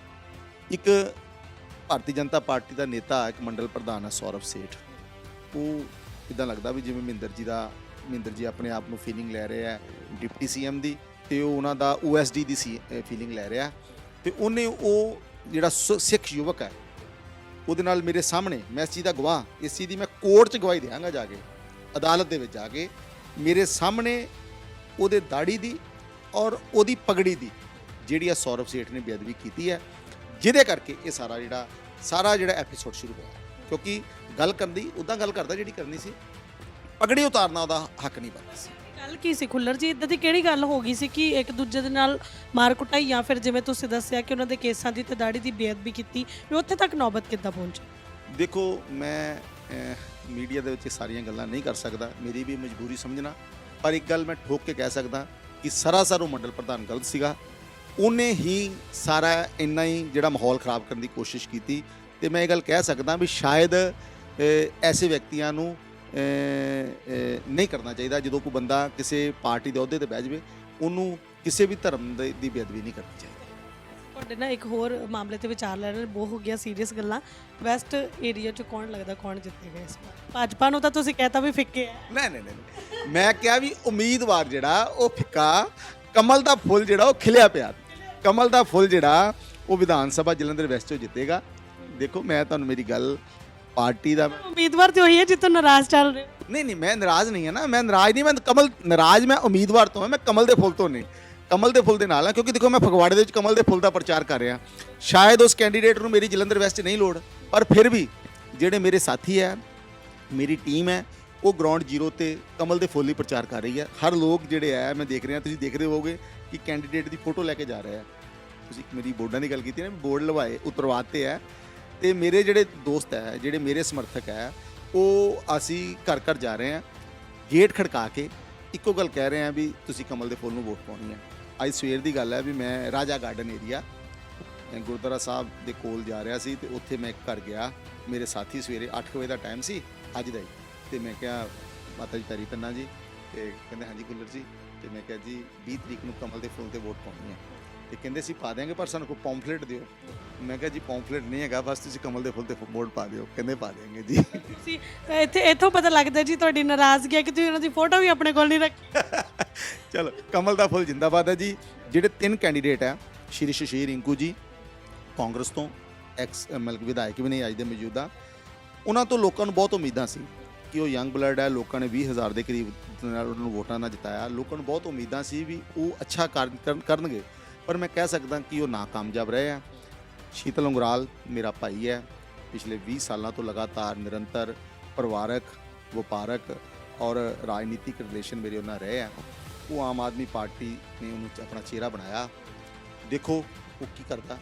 ਇੱਕ ਭਾਰਤੀ ਜਨਤਾ ਪਾਰਟੀ ਦਾ ਨੇਤਾ, ਇੱਕ ਮੰਡਲ ਪ੍ਰਧਾਨ ਹੈ ਸੌਰਵ ਸੇਠ, ਉਹ ਇੱਦਾਂ ਲੱਗਦਾ ਵੀ ਜਿਵੇਂ ਮਹਿੰਦਰ ਜੀ ਆਪਣੇ ਆਪ ਨੂੰ ਫੀਲਿੰਗ ਲੈ ਰਹੇ ਆ ਡਿਪਟੀ CM ਦੀ, ਤੇ ਉਹ ਉਹਨਾਂ ਦਾ OSD ਦੀ ਫੀਲਿੰਗ ਲੈ ਰਿਹਾ। ਤੇ ਉਹਨੇ ਉਹ ਜਿਹੜਾ ਸਿੱਖ ਯੁਵਕ ਹੈ ਉਹਦੇ ਨਾਲ ਮੇਰੇ ਸਾਹਮਣੇ ਮੈਂ ਇਸ ਚੀਜ਼ ਦਾ ਗਵਾਹ, ਇਸ ਚੀਜ਼ ਦੀ ਮੈਂ ਕੋਰਟ 'ਚ ਗਵਾਹੀ ਦਿਆਂਗਾ ਜਾ ਕੇ, ਅਦਾਲਤ ਦੇ ਵਿੱਚ ਜਾ ਕੇ ਮੇਰੇ ਸਾਹਮਣੇ ਉਹਦੇ ਦਾੜੀ ਦੀ ਔਰ ਉਹਦੀ ਪਗੜੀ ਦੀ ਜਿਹੜੀ ਆ ਸੌਰਵ ਸੇਠ ਨੇ ਬੇਅਦਬੀ ਕੀਤੀ ਹੈ, ਜਿਹਦੇ ਕਰਕੇ ਇਹ ਸਾਰਾ ਜਿਹੜਾ ਐਪੀਸੋਡ ਸ਼ੁਰੂ ਹੋਇਆ। ਕਿਉਂਕਿ ਗੱਲ ਕਰਨ ਦੀ ਉੱਦਾਂ ਗੱਲ ਕਰਦਾ ਜਿਹੜੀ ਕਰਨੀ ਸੀ, ਪਗੜੀ ਉਤਾਰਨਾ ਉਹਦਾ ਹੱਕ ਨਹੀਂ ਬਣਦਾ ਸੀ। ਗੱਲ ਕੀ ਸੀ ਖੁੱਲਰ ਜੀ, ਇਦਾਂ ਦੀ ਕਿਹੜੀ ਗੱਲ ਹੋ ਗਈ ਸੀ ਕਿ ਇੱਕ ਦੂਜੇ ਦੇ ਨਾਲ ਮਾਰ ਕੁਟਾਈ, ਜਾਂ ਫਿਰ ਜਿਵੇਂ ਤੁਸੀਂ ਦੱਸਿਆ ਕਿ ਉਹਨਾਂ ਦੇ ਕੇਸਾਂ ਦੀ ਤੇ ਦਾੜੀ ਦੀ ਬੇਅਦਬੀ ਕੀਤੀ, ਵੀ ਉੱਥੇ ਤੱਕ ਨੌਬਤ ਕਿੱਦਾਂ ਪਹੁੰਚੀ? ਦੇਖੋ, ਮੈਂ ਮੀਡੀਆ ਦੇ ਵਿੱਚ ਇਹ ਸਾਰੀਆਂ ਗੱਲਾਂ ਨਹੀਂ ਕਰ ਸਕਦਾ, ਮੇਰੀ ਵੀ ਮਜਬੂਰੀ ਸਮਝਣਾ, ਪਰ ਇੱਕ ਗੱਲ ਮੈਂ ਠੋਕ ਕੇ ਕਹਿ ਸਕਦਾ ਕਿ ਸਰਾਸਰ ਉਹ ਮੰਡਲ ਪ੍ਰਧਾਨ ਗਲਤ ਸੀਗਾ। ਉਹਨੇ ਹੀ ਸਾਰਾ ਇੰਨਾ ਹੀ ਜਿਹੜਾ ਮਾਹੌਲ ਖਰਾਬ ਕਰਨ ਦੀ ਕੋਸ਼ਿਸ਼ ਕੀਤੀ। ਤੇ ਮੈਂ ਇਹ ਗੱਲ ਕਹਿ ਸਕਦਾ ਵੀ ਸ਼ਾਇਦ ਐਸੇ ਵਿਅਕਤੀਆਂ ਨੂੰ ਨਹੀਂ ਕਰਨਾ ਚਾਹੀਦਾ। ਜਦੋਂ ਕੋਈ ਬੰਦਾ ਕਿਸੇ ਪਾਰਟੀ ਦੇ ਅਹੁਦੇ ਤੇ ਬਹਿ ਜਾਵੇ, ਉਹਨੂੰ ਕਿਸੇ ਵੀ ਧਰਮ ਦੀ ਬੇਅਦਬੀ ਨਹੀਂ ਕਰਨੀ ਚਾਹੀਦੀ। ਤੁਹਾਡੇ ਨਾਲ ਇੱਕ ਹੋਰ ਮਾਮਲੇ ਤੇ ਵਿਚਾਰ ਲੈ ਰਹੇ, ਬਹੁਤ ਹੋ ਗਿਆ ਸੀਰੀਅਸ ਗੱਲਾਂ। ਵੈਸਟ ਏਰੀਆ 'ਚ ਕੌਣ ਲੱਗਦਾ ਕੌਣ ਜਿੱਤੇਗਾ ਇਸ ਵਾਰ? ਭਾਜਪਾ ਨੂੰ ਤਾਂ ਤੁਸੀਂ ਕਹਿਤਾ ਵੀ ਫਿੱਕੇ ਹੈ। ਨਹੀਂ, ਮੈਂ ਕਿਹਾ ਵੀ ਉਮੀਦਵਾਰ ਜਿਹੜਾ ਉਹ ਫਿੱਕਾ, ਕਮਲ ਦਾ ਫੁੱਲ ਜਿਹੜਾ ਉਹ ਖਿਲਿਆ ਪਿਆ। ਕਮਲ ਦਾ ਫੁੱਲ ਜਿਹੜਾ ਉਹ ਵਿਧਾਨ ਸਭਾ ਜਲੰਧਰ ਵੈਸਟ 'ਚੋਂ ਜਿੱਤੇਗਾ। ਦੇਖੋ, ਮੈਂ ਤੁਹਾਨੂੰ ਮੇਰੀ ਗੱਲ ਪਾਰਟੀ ਦਾ ਉਮੀਦਵਾਰ ਤੇ ਉਹੀ ਹੈ ਜਿੱਤੋਂ ਨਾਰਾਜ਼ ਚੱਲ ਰਹੇ। ਨਹੀਂ, ਮੈਂ ਨਾਰਾਜ਼ ਨਹੀਂ ਹਾਂ ਨਾ, ਮੈਂ ਨਾਰਾਜ਼ ਨਹੀਂ, ਮੈਂ ਕਮਲ ਨਾਰਾਜ਼ ਮੈਂ ਉਮੀਦਵਾਰ ਤੋਂ ਹਾਂ, ਮੈਂ ਕਮਲ ਦੇ ਫੁੱਲ ਤੋਂ ਨਹੀਂ, ਕਮਲ ਦੇ ਫੁੱਲ ਦੇ ਨਾਲ ਹਾਂ। ਕਿਉਂਕਿ ਦੇਖੋ, ਮੈਂ ਫਗਵਾੜੇ ਦੇ ਵਿੱਚ ਕਮਲ ਦੇ ਫੁੱਲ ਦਾ ਪ੍ਰਚਾਰ ਕਰ ਰਿਹਾ। ਸ਼ਾਇਦ ਉਸ ਕੈਂਡੀਡੇਟ ਨੂੰ ਮੇਰੀ ਜਲੰਧਰ ਵੈਸਟ ਨਹੀਂ ਲੋੜ, ਪਰ ਫਿਰ ਵੀ ਜਿਹੜੇ ਮੇਰੇ ਸਾਥੀ ਹੈ, ਮੇਰੀ ਟੀਮ ਹੈ, ਉਹ ਗਰਾਊਂਡ ਜ਼ੀਰੋ ਤੇ ਕਮਲ ਦੇ ਫੁੱਲ ਹੀ ਪ੍ਰਚਾਰ ਕਰ ਰਹੀ ਹੈ। ਹਰ ਲੋਕ ਜਿਹੜੇ ਹੈ, ਮੈਂ ਦੇਖ ਰਿਹਾ, ਤੁਸੀਂ ਦੇਖਦੇ ਹੋਵੋਗੇ ਕਿ ਕੈਂਡੀਡੇਟ ਦੀ ਫੋਟੋ ਲੈ ਕੇ ਜਾ ਰਿਹਾ ਹੈ। ਤੁਸੀਂ ਮੇਰੀ ਬੋਰਡਾਂ ਦੀ ਗੱਲ ਕੀਤੀ ਨਾ, ਬੋਰਡ ਲਵਾਏ ਉਤਰਵਾਤੇ ਹੈ। ਤੇ ਮੇਰੇ ਜਿਹੜੇ ਦੋਸਤ ਹੈ, ਜਿਹੜੇ ਮੇਰੇ ਸਮਰਥਕ ਹੈ, ਉਹ ਅਸੀਂ ਘਰ ਘਰ ਜਾ ਰਹੇ ਹਾਂ, ਗੇਟ ਖੜਕਾ ਕੇ ਇੱਕੋ ਗੱਲ ਕਹਿ ਰਹੇ ਹਾਂ ਵੀ ਤੁਸੀਂ ਕਮਲ ਦੇ ਫੁੱਲ ਨੂੰ ਵੋਟ ਪਾਉਣੀ ਹੈ। ਅੱਜ ਸਵੇਰ ਦੀ ਗੱਲ ਹੈ ਵੀ ਮੈਂ ਰਾਜਾ ਗਾਰਡਨ ਏਰੀਆ ਗੁਰਦੁਆਰਾ ਸਾਹਿਬ ਦੇ ਕੋਲ ਜਾ ਰਿਹਾ ਸੀ, ਤੇ ਉੱਥੇ ਮੈਂ ਇੱਕ ਘਰ ਗਿਆ। ਮੇਰੇ ਸਾਥੀ ਸਵੇਰੇ 8 ਵਜੇ ਦਾ ਟਾਈਮ ਸੀ ਅੱਜ ਦਾ ਹੀ, ਤੇ ਮੈਂ ਕਿਹਾ ਮਾਤਾ ਜੀ ਪੈਰੀ ਪੰਨਾ ਜੀ, ਤੇ ਕਹਿੰਦੇ ਹਾਂਜੀ ਗੁੱਲਰ ਜੀ। ਤੇ ਮੈਂ ਕਿਹਾ ਜੀ 20 ਤਰੀਕ ਨੂੰ ਕਮਲ ਦੇ ਫੁੱਲ ਤੇ ਵੋਟ ਪਾਉਣੀ ਹੈ। ਤੇ ਕਹਿੰਦੇ ਅਸੀਂ ਪਾ ਦਿਆਂਗੇ, ਪਰ ਸਾਨੂੰ ਕੋਈ ਪੌਂਫਲੇਟ ਦਿਓ। ਮੈਂ ਕਿਹਾ ਜੀ ਪੌਂਫਲੇਟ ਨਹੀਂ ਹੈਗਾ, ਬਸ ਤੁਸੀਂ ਕਮਲ ਦੇ ਫੁੱਲ ਤੇ ਵੋਟ ਪਾ ਦਿਓ। ਕਹਿੰਦੇ ਪਾ ਦਿਆਂਗੇ ਜੀ। ਤੁਸੀਂ ਇੱਥੋਂ ਪਤਾ ਲੱਗਦਾ ਜੀ ਤੁਹਾਡੀ ਨਾਰਾਜ਼ਗੀ ਹੈ ਕਿ ਤੁਸੀਂ ਉਹਨਾਂ ਦੀ ਫੋਟੋ ਵੀ ਆਪਣੇ ਕੋਲ ਨਹੀਂ ਰੱਖੀ। ਚਲੋ, ਕਮਲ ਦਾ ਫੁੱਲ ਜਿੰਦਾਬਾਦ ਹੈ ਜੀ। ਜਿਹੜੇ 3 ਕੈਂਡੀਡੇਟ ਆ, ਸ਼੍ਰੀ ਸ਼ਸ਼ੀਰ ਰਿੰਕੂ ਜੀ ਕਾਂਗਰਸ ਤੋਂ, ਐਕਸ ਮਤਲਬ ਵਿਧਾਇਕ ਵੀ ਨਹੀਂ ਅੱਜ ਦੇ ਮੌਜੂਦਾ, ਉਹਨਾਂ ਤੋਂ ਲੋਕਾਂ ਨੂੰ ਬਹੁਤ ਉਮੀਦਾਂ ਸੀ ਕਿ ਉਹ ਯੰਗ ਬਲੱਡ ਹੈ। ਲੋਕਾਂ ਨੇ 20,000 ਦੇ ਕਰੀਬ ਨਾਲ ਉਹਨਾਂ ਨੂੰ ਵੋਟਾਂ ਨਾਲ ਜਿਤਾਇਆ। ਲੋਕਾਂ ਨੂੰ ਬਹੁਤ ਉਮੀਦਾਂ ਸੀ ਵੀ ਉਹ ਅੱਛਾ ਕਰਨਗੇ, ਪਰ ਮੈਂ ਕਹਿ ਸਕਦਾ ਕਿ ਉਹ ਨਾਕਾਮਯਾਬ ਰਹੇ ਆ। ਸ਼ੀਤਲ ਉਂਗਰਾਲ ਮੇਰਾ ਭਾਈ ਹੈ, ਪਿਛਲੇ 20 ਸਾਲਾਂ ਤੋਂ ਲਗਾਤਾਰ ਨਿਰੰਤਰ ਪਰਿਵਾਰਕ, ਵਪਾਰਕ ਔਰ ਰਾਜਨੀਤਿਕ ਰਿਲੇਸ਼ਨ ਮੇਰੇ ਉਹਨਾਂ ਰਹੇ ਆ। ਉਹ ਆਮ ਆਦਮੀ ਪਾਰਟੀ ਨੇ ਉਹਨੂੰ ਆਪਣਾ ਚਿਹਰਾ ਬਣਾਇਆ। ਦੇਖੋ ਉਹ ਕੀ ਕਰਦਾ।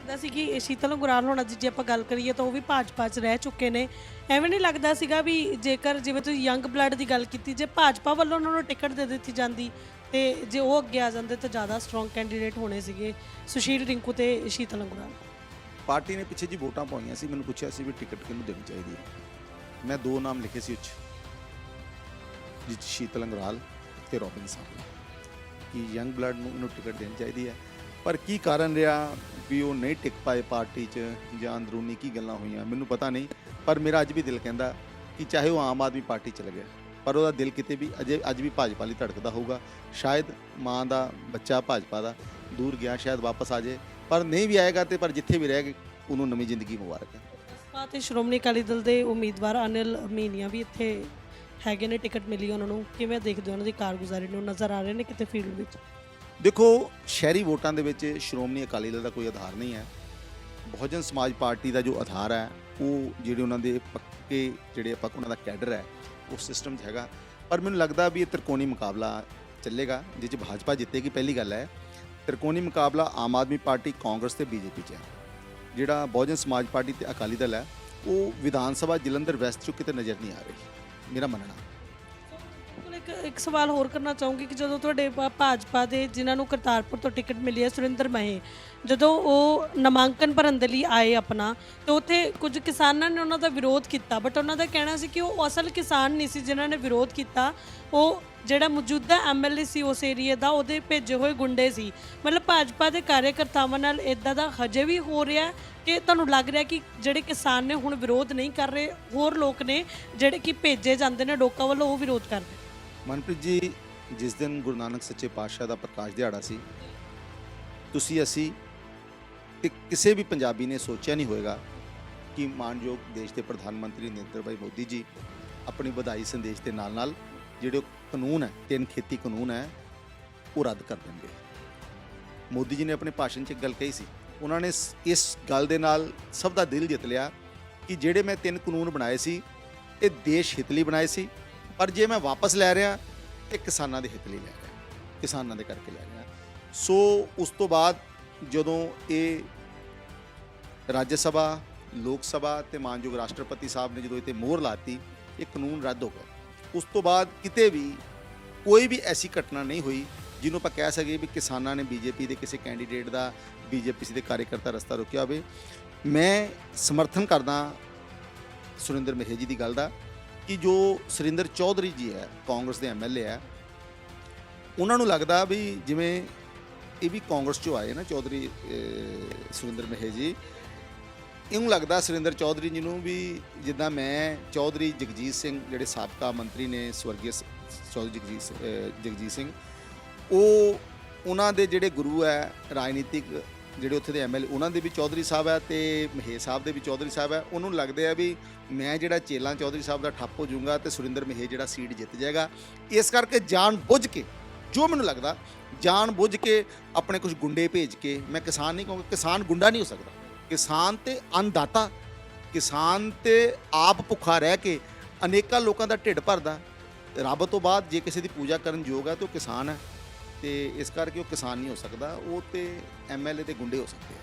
ਲੱਗਦਾ ਸੀ ਕਿ ਸ਼ੀਤਲ ਉਂਗਰਾਲ ਹੋਣਾ ਜੀ, ਜੇ ਆਪਾਂ ਗੱਲ ਕਰੀਏ ਤਾਂ ਉਹ ਵੀ ਭਾਜਪਾ 'ਚ ਰਹਿ ਚੁੱਕੇ ਨੇ। ਐਵੇਂ ਨਹੀਂ ਲੱਗਦਾ ਸੀਗਾ ਵੀ ਜੇਕਰ ਜਿਵੇਂ ਤੁਸੀਂ ਯੰਗ ਬਲੱਡ ਦੀ ਗੱਲ ਕੀਤੀ, ਜੇ ਭਾਜਪਾ ਵੱਲੋਂ ਉਹਨਾਂ ਨੂੰ ਟਿਕਟ ਦੇ ਦਿੱਤੀ ਜਾਂਦੀ ਤੇ ਜੇ ਉਹ ਅੱਗੇ ਆ ਜਾਂਦੇ ਤਾਂ ਜ਼ਿਆਦਾ ਸਟਰੋਂਗ ਕੈਂਡੀਡੇਟ ਹੋਣੇ ਸੀਗੇ ਸੁਸ਼ੀਲ ਰਿੰਕੂ ਤੇ ਸ਼ੀਤਲ ਉਂਗਰਾਲ। ਪਾਰਟੀ ਨੇ ਪਿੱਛੇ ਜੀ ਵੋਟਾਂ ਪਾਈਆਂ ਸੀ, ਮੈਨੂੰ ਪੁੱਛਿਆ ਸੀ ਵੀ ਟਿਕਟ ਕਿਹਨੂੰ ਦੇਣੀ ਚਾਹੀਦੀ ਹੈ। ਮੈਂ 2 ਨਾਮ ਲਿਖੇ ਸੀ ਉੱਚ, ਜਿਸ ਸ਼ੀਤਲ ਉਂਗਰਾਲ ਤੇ ਰੋਬਿਨ ਸਾਹਿਬ, ਕਿ ਯੰਗ ਬਲੱਡ ਨੂੰ ਇਹਨੂੰ ਟਿਕਟ ਦੇਣੀ ਚਾਹੀਦੀ ਹੈ। ਪਰ ਕੀ ਕਾਰਨ ਰਿਹਾ ਵੀ ਉਹ ਨਹੀਂ ਟਿਕ ਪਾਏ ਪਾਰਟੀ 'ਚ, ਜਾਂ ਅੰਦਰੂਨੀ ਕੀ ਗੱਲਾਂ ਹੋਈਆਂ ਮੈਨੂੰ ਪਤਾ ਨਹੀਂ। ਪਰ ਮੇਰਾ ਅੱਜ ਵੀ ਦਿਲ ਕਹਿੰਦਾ ਕਿ ਚਾਹੇ ਉਹ ਆਮ ਆਦਮੀ ਪਾਰਟੀ ਚਲਾ ਗਿਆ, ਪਰ ਉਹਦਾ ਦਿਲ ਕਿਤੇ ਵੀ ਅੱਜ ਵੀ ਭਾਜਪਾ ਲਈ ਧੜਕਦਾ ਹੋਊਗਾ। ਸ਼ਾਇਦ ਮਾਂ ਦਾ ਬੱਚਾ ਭਾਜਪਾ ਦਾ ਦੂਰ ਗਿਆ, ਸ਼ਾਇਦ ਵਾਪਸ ਆ ਜਾਏ, ਪਰ ਨਹੀਂ ਵੀ ਆਏਗਾ ਤੇ ਪਰ ਜਿੱਥੇ ਵੀ ਰਹੇਗਾ ਉਹਨੂੰ ਨਵੀਂ ਜ਼ਿੰਦਗੀ ਮੁਬਾਰਕ ਹੈ। ਬਸਪਾ ਤੇ ਸ਼੍ਰੋਮਣੀ ਅਕਾਲੀ ਦਲ ਦੇ ਉਮੀਦਵਾਰ ਅਨਿਲ ਮੀਨੀਆ ਵੀ ਇੱਥੇ ਹੈਗੇ ਨੇ, ਟਿਕਟ ਮਿਲੀ ਉਹਨਾਂ ਨੂੰ। ਕਿਵੇਂ ਦੇਖਦੇ ਹੋ ਉਹਨਾਂ ਦੀ ਕਾਰਗੁਜ਼ਾਰੀ ਨੂੰ? ਨਜ਼ਰ ਆ ਰਹੇ ਨੇ ਕਿਤੇ ਫੀਲਡ ਵਿੱਚ? ਦੇਖੋ, ਸ਼ਹਿਰੀ ਵੋਟਾਂ ਦੇ ਵਿੱਚ ਸ਼੍ਰੋਮਣੀ ਅਕਾਲੀ ਦਲ ਦਾ ਕੋਈ ਆਧਾਰ ਨਹੀਂ ਹੈ। ਬਹੁਜਨ ਸਮਾਜ ਪਾਰਟੀ ਦਾ ਜੋ ਆਧਾਰ ਹੈ, ਉਹ ਜਿਹੜੇ ਉਹਨਾਂ ਦੇ ਪੱਕੇ ਜਿਹੜੇ ਉਹਨਾਂ ਦਾ ਕੈਡਰ ਹੈ, ਉਹ ਸਿਸਟਮ 'ਚ ਹੈਗਾ। ਪਰ ਮੈਨੂੰ ਲੱਗਦਾ ਵੀ ਇਹ ਤ੍ਰਿਕੋਣੀ ਮੁਕਾਬਲਾ ਚੱਲੇਗਾ, ਜਿਸ 'ਚ ਭਾਜਪਾ ਜਿੱਤੇਗੀ। ਪਹਿਲੀ ਗੱਲ ਹੈ, ਤ੍ਰਿਕੋਣੀ ਮੁਕਾਬਲਾ ਆਮ ਆਦਮੀ ਪਾਰਟੀ, ਕਾਂਗਰਸ ਤੇ ਬੀਜੇਪੀ 'ਚ ਹੈ। ਜਿਹੜਾ ਬਹੁਜਨ ਸਮਾਜ ਪਾਰਟੀ ਤੇ ਅਕਾਲੀ ਦਲ ਹੈ, ਉਹ ਵਿਧਾਨ ਸਭਾ ਜਲੰਧਰ ਵੈਸਟ 'ਚ ਕਿਤੇ ਨਜ਼ਰ ਨਹੀਂ ਆ ਰਹੀ, ਮੇਰਾ ਮੰਨਣਾ। ਇੱਕ ਸਵਾਲ ਹੋਰ ਕਰਨਾ ਚਾਹੂੰਗੀ ਕਿ ਜਦੋਂ ਤੁਹਾਡੇ ਭਾਜਪਾ ਦੇ ਜਿਨ੍ਹਾਂ ਨੂੰ ਕਰਤਾਰਪੁਰ ਤੋਂ ਟਿਕਟ ਮਿਲੀ ਹੈ, ਸੁਰਿੰਦਰ ਮਹੇ, ਜਦੋਂ ਉਹ ਨਾਮਾਂਕਨ ਭਰਨ ਦੇ ਲਈ ਆਏ ਆਪਣਾ, ਤੇ ਉੱਥੇ ਕੁਝ ਕਿਸਾਨਾਂ ਨੇ ਉਹਨਾਂ ਦਾ ਵਿਰੋਧ ਕੀਤਾ, ਬਟ ਉਹਨਾਂ ਦਾ ਕਹਿਣਾ ਸੀ ਕਿ ਉਹ ਅਸਲ ਕਿਸਾਨ ਨਹੀਂ ਸੀ ਜਿਨ੍ਹਾਂ ਨੇ ਵਿਰੋਧ ਕੀਤਾ, ਉਹ ਜਿਹੜਾ ਮੌਜੂਦਾ ਐਮਐਲਏ ਸੀ ਉਸ ਏਰੀਏ ਦਾ, ਉਹਦੇ ਭੇਜੇ ਹੋਏ ਗੁੰਡੇ ਸੀ। ਮਤਲਬ ਭਾਜਪਾ ਦੇ ਕਾਰਜਕਰਤਾਵਾਂ ਨਾਲ ਇਦਾਂ ਦਾ ਹਜੇ ਵੀ ਹੋ ਰਿਹਾ ਕਿ ਤੁਹਾਨੂੰ ਲੱਗ ਰਿਹਾ ਕਿ ਜਿਹੜੇ ਕਿਸਾਨ ਨੇ ਹੁਣ ਵਿਰੋਧ ਨਹੀਂ ਕਰ ਰਹੇ, ਹੋਰ ਲੋਕ ਨੇ ਜਿਹੜੇ ਕਿ ਭੇਜੇ ਜਾਂਦੇ ਨੇ ਲੋਕਾਂ ਵੱਲੋਂ, ਉਹ ਵਿਰੋਧ ਕਰਦੇ? ਮਨਪ੍ਰੀਤ ਜੀ, ਜਿਸ ਦਿਨ ਗੁਰੂ ਨਾਨਕ ਸੱਚੇ ਪਾਤਸ਼ਾਹ ਦਾ ਪ੍ਰਕਾਸ਼ ਦਿਹਾੜਾ ਸੀ, ਅਸੀਂ ਤੇ ਕਿਸੇ ਵੀ ਪੰਜਾਬੀ ਨੇ ਸੋਚਿਆ ਨਹੀਂ ਹੋਏਗਾ ਕਿ ਮਾਨਯੋਗ ਦੇਸ਼ ਦੇ ਪ੍ਰਧਾਨ ਮੰਤਰੀ ਨਰਿੰਦਰ ਭਾਈ ਮੋਦੀ ਜੀ ਆਪਣੀ ਵਧਾਈ ਸੰਦੇਸ਼ ਦੇ ਨਾਲ ਜਿਹੜੇ ਕਾਨੂੰਨ ਹੈ 3 ਖੇਤੀ ਕਾਨੂੰਨ ਹੈ ਉਹ ਰੱਦ ਕਰ ਦੇਣਗੇ। ਮੋਦੀ ਜੀ ਨੇ ਆਪਣੇ ਭਾਸ਼ਣ 'ਚ ਇੱਕ ਗੱਲ ਕਹੀ ਸੀ, ਉਹਨਾਂ ਨੇ ਇਸ ਗੱਲ ਦੇ ਨਾਲ ਸਭ ਦਾ ਦਿਲ ਜਿੱਤ ਲਿਆ ਕਿ ਜਿਹੜੇ ਮੈਂ 3 ਕਾਨੂੰਨ ਬਣਾਏ ਸੀ ਇਹ ਦੇਸ਼ ਹਿੱਤ ਲਈ ਬਣਾਏ ਸੀ, ਪਰ ਜੇ ਮੈਂ ਵਾਪਸ ਲੈ ਰਿਹਾ ਇਹ ਕਿਸਾਨਾਂ ਦੇ ਹਿੱਤ ਲਈ ਲੈ ਰਿਹਾ, ਕਿਸਾਨਾਂ ਦੇ ਕਰਕੇ ਲੈ ਰਿਹਾ। ਸੋ ਉਸ ਤੋਂ ਬਾਅਦ ਜਦੋਂ ਇਹ ਰਾਜ ਸਭਾ, ਲੋਕ ਸਭਾ ਤੇ ਮਾਨਯੋਗ ਰਾਸ਼ਟਰਪਤੀ ਸਾਹਿਬ ਨੇ ਜਦੋਂ ਇਹ 'ਤੇ ਮੋਹਰ ਲਾਤੀ, ਇਹ ਕਾਨੂੰਨ ਰੱਦ ਹੋ ਗਿਆ। ਉਸ ਤੋਂ ਬਾਅਦ ਕਿਤੇ ਵੀ ਕੋਈ ਵੀ ਐਸੀ ਘਟਨਾ ਨਹੀਂ ਹੋਈ ਜਿਹਨੂੰ ਆਪਾਂ ਕਹਿ ਸਕੀਏ ਵੀ ਕਿਸਾਨਾਂ ਨੇ ਬੀਜੇਪੀ ਦੇ ਕਿਸੇ ਕੈਂਡੀਡੇਟ ਦਾ, ਬੀਜੇਪੀ ਦੇ ਕਾਰਜਕਰਤਾ ਰਸਤਾ ਰੋਕਿਆ ਹੋਵੇ। ਮੈਂ ਸਮਰਥਨ ਕਰਦਾ ਸੁਰਿੰਦਰ ਮਹੇ ਜੀ ਦੀ ਗੱਲ ਦਾ ਕਿ ਜੋ ਸੁਰਿੰਦਰ ਚੌਧਰੀ ਜੀ ਹੈ, ਕਾਂਗਰਸ ਦੇ ਐਮਐਲਏ ਹੈ, ਉਹਨਾਂ ਨੂੰ ਲੱਗਦਾ ਵੀ ਜਿਵੇਂ ਇਹ ਵੀ ਕਾਂਗਰਸ 'ਚੋਂ ਆਏ ਨਾ ਚੌਧਰੀ ਸੁਰਿੰਦਰ ਮਹੇ ਜੀ, ਇਹਨੂੰ ਲੱਗਦਾ ਸੁਰਿੰਦਰ ਚੌਧਰੀ ਜੀ ਨੂੰ ਵੀ ਜਿੱਦਾਂ ਮੈਂ ਚੌਧਰੀ ਜਗਜੀਤ ਸਿੰਘ ਜਿਹੜੇ ਸਾਬਕਾ ਮੰਤਰੀ ਨੇ, ਸਵਰਗੀ ਚੌਧਰੀ ਜਗਜੀਤ ਸਿੰਘ, ਉਹ ਉਹਨਾਂ ਦੇ ਜਿਹੜੇ ਗੁਰੂ ਹੈ ਰਾਜਨੀਤਿਕ ਜਿਹੜੇ ਉੱਥੇ ਦੇ ਐਮਐਲਏ, ਉਹਨਾਂ ਦੇ ਵੀ ਚੌਧਰੀ ਸਾਹਿਬ ਹੈ ਤੇ ਮਹੇ ਸਾਹਿਬ ਦੇ ਵੀ ਚੌਧਰੀ ਸਾਹਿਬ ਹੈ। ਉਹਨੂੰ ਲੱਗਦੇ ਆ ਵੀ ਮੈਂ ਜਿਹੜਾ ਚੇਲਾ ਚੌਧਰੀ ਸਾਹਿਬ ਦਾ ਠੱਪ ਹੋ ਜਾਊਂਗਾ ਤੇ ਸੁਰਿੰਦਰ ਮਹੇ ਜਿਹੜਾ ਸੀਟ ਜਿੱਤ ਜਾਏਗਾ। ਇਸ ਕਰਕੇ ਜਾਣ ਬੁੱਝ ਕੇ, ਜੋ ਮੈਨੂੰ ਲੱਗਦਾ ਜਾਣ ਬੁੱਝ ਕੇ ਆਪਣੇ ਕੁਝ ਗੁੰਡੇ ਭੇਜ ਕੇ, ਮੈਂ ਕਿਸਾਨ ਨਹੀਂ ਕਹੂੰਗਾ, ਕਿਸਾਨ ਗੁੰਡਾ ਨਹੀਂ ਹੋ ਸਕਦਾ, ਕਿਸਾਨ ਤੇ ਅੰਨਦਾਤਾ, ਕਿਸਾਨ ਤੇ ਆਪ ਭੁੱਖਾ ਰਹਿ ਕੇ ਅਨੇਕਾਂ ਲੋਕਾਂ ਦਾ ਢਿੱਡ ਭਰਦਾ। ਰੱਬ ਤੋਂ ਬਾਅਦ ਜੇ ਕਿਸੇ ਦੀ ਪੂਜਾ ਕਰਨ ਯੋਗ ਹੈ ਤਾਂ ਉਹ ਕਿਸਾਨ ਹੈ, ਤੇ ਇਸ ਕਰਕੇ ਉਹ ਕਿਸਾਨ ਨਹੀਂ ਹੋ ਸਕਦਾ, ਉਹ ਤੇ ਐਮਐਲਏ ਤੇ ਗੁੰਡੇ ਹੋ ਸਕਦੇ ਆ।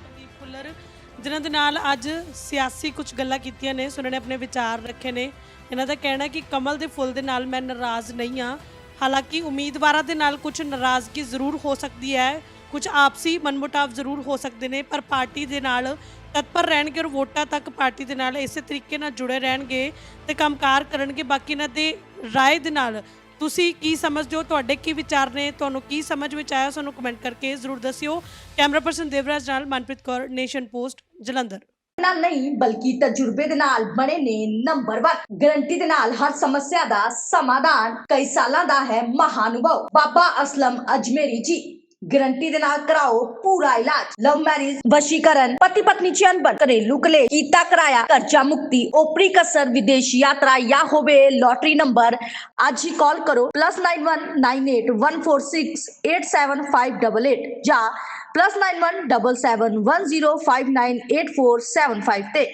ਮਨਦੀਪ ਭੁੱਲਰ ਜਿਨ੍ਹਾਂ ਦੇ ਨਾਲ ਅੱਜ ਸਿਆਸੀ ਕੁਝ ਗੱਲਾਂ ਕੀਤੀਆਂ ਨੇ, ਸੁਣਨੇ ਆਪਣੇ ਵਿਚਾਰ ਰੱਖੇ ਨੇ। ਇਹਨਾਂ ਦਾ ਕਹਿਣਾ ਕਿ ਕਮਲ ਦੇ ਫੁੱਲ ਦੇ ਨਾਲ ਮੈਂ ਨਾਰਾਜ਼ ਨਹੀਂ ਹਾਂ, ਹਾਲਾਂਕਿ ਉਮੀਦਵਾਰਾਂ ਦੇ ਨਾਲ ਕੁਝ ਨਾਰਾਜ਼ਗੀ ਜ਼ਰੂਰ ਹੋ ਸਕਦੀ ਹੈ, ਕੁਝ ਆਪਸੀ ਮਨਮੁਟਾਵ ਜ਼ਰੂਰ ਹੋ ਸਕਦੇ ਨੇ, ਪਰ ਪਾਰਟੀ ਦੇ ਨਾਲ ਤਤਪਰ ਰਹਿਣਗੇ ਔਰ ਵੋਟਾਂ ਤੱਕ ਪਾਰਟੀ ਦੇ ਨਾਲ ਇਸੇ ਤਰੀਕੇ ਨਾਲ ਜੁੜੇ ਰਹਿਣਗੇ ਤੇ ਕੰਮਕਾਰ ਕਰਨਗੇ। ਬਾਕੀ ਇਹਨਾਂ ਦੇ ਰਾਏ ਦੇ ਨਾਲ ਤੁਸੀਂ ਕੀ ਸਮਝਦੇ ਹੋ, ਤੁਹਾਡੇ ਕੀ ਵਿਚਾਰ ਨੇ, ਤੁਹਾਨੂੰ ਕੀ ਸਮਝ ਵਿੱਚ ਆਇਆ, ਸਾਨੂੰ ਕਮੈਂਟ ਕਰਕੇ ਜ਼ਰੂਰ ਦੱਸਿਓ। ਕੈਮਰਾ ਪਰਸਨ ਦੇਵਰਾਜ ਨਾਲ ਮਨਪ੍ਰੀਤ ਕੌਰ, ਨੇਸ਼ਨ ਪੋਸਟ, ਜਲੰਧਰ। ਨਾਲ ਨਹੀਂ ਬਲਕਿ ਤਜਰਬੇ ਦੇ ਨਾਲ ਬਣੇ ਨੇ ਨੰਬਰ 1, ਗਰੰਟੀ ਦੇ ਨਾਲ ਹਰ ਸਮੱਸਿਆ ਦਾ ਸਮਾਧਾਨ। ਕਈ ਸਾਲਾਂ ਦਾ ਹੈ ਮਹਾਨੁਭਵ ਬਾਬਾ ਅਸਲਮ ਅਜਮੇਰੀ ਜੀ। गारंटी दे नाल कराओ पूरा इलाज, लव मैरिज, वशीकरण, पति पत्नी च अनबन, घरेलू कलेश, कीता कराया, कर्जा मुक्ति, ओपरी कसर, विदेश यात्रा या होवे लॉटरी नंबर। आज ही कॉल करो +91 98 146 87588 या +91 77 10 59 8475 ते।